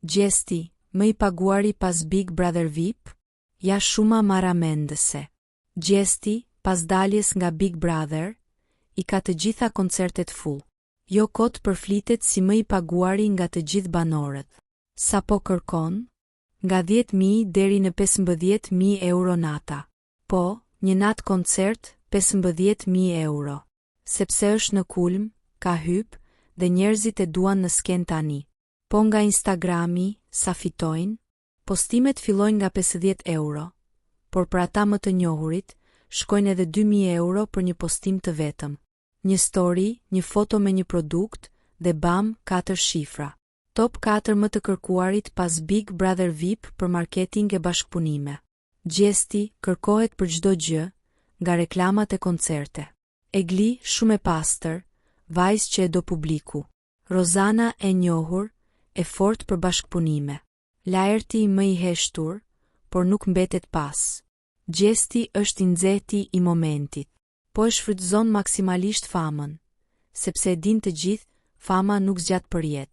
Gjesti, më i paguari pas Big Brother VIP? Ja shuma maramendëse. Gjesti, pas daljes nga Big Brother, i ka të gjitha koncertet full. Jo kot përflitet si më i paguari nga të gjithë banorët. Sa po kërkon? Nga 10.000 deri në 15.000 euro nata. Po, një natë koncert, 15.000 euro. Sepse është në kulm, ka hyp, dhe njerëzit e duan në sken tani. Po nga Instagrami, sa fitojnë? Postimet fillojnë nga 50 euro, por për ata më të njohurit, shkojnë edhe 2.000 euro për një postim të vetëm. Një story, një foto me një produkt, dhe bam, 4 shifra. Top 4 më të kërkuarit pas Big Brother VIP për marketing e bashkëpunime. Gjesti kërkohet për çdo gjë, nga reklamat e koncerte. Egli, shumë e pastër, vajzë që e do publiku. Rozana e njohur, e fort për bashkëpunime. Laerti më i heshtur, por nuk mbetet pas. Gjesti është i nxehti i momentit, po e shfrytëzon maksimalisht famën, sepse e din të gjithë, fama nuk zgjat për jetë.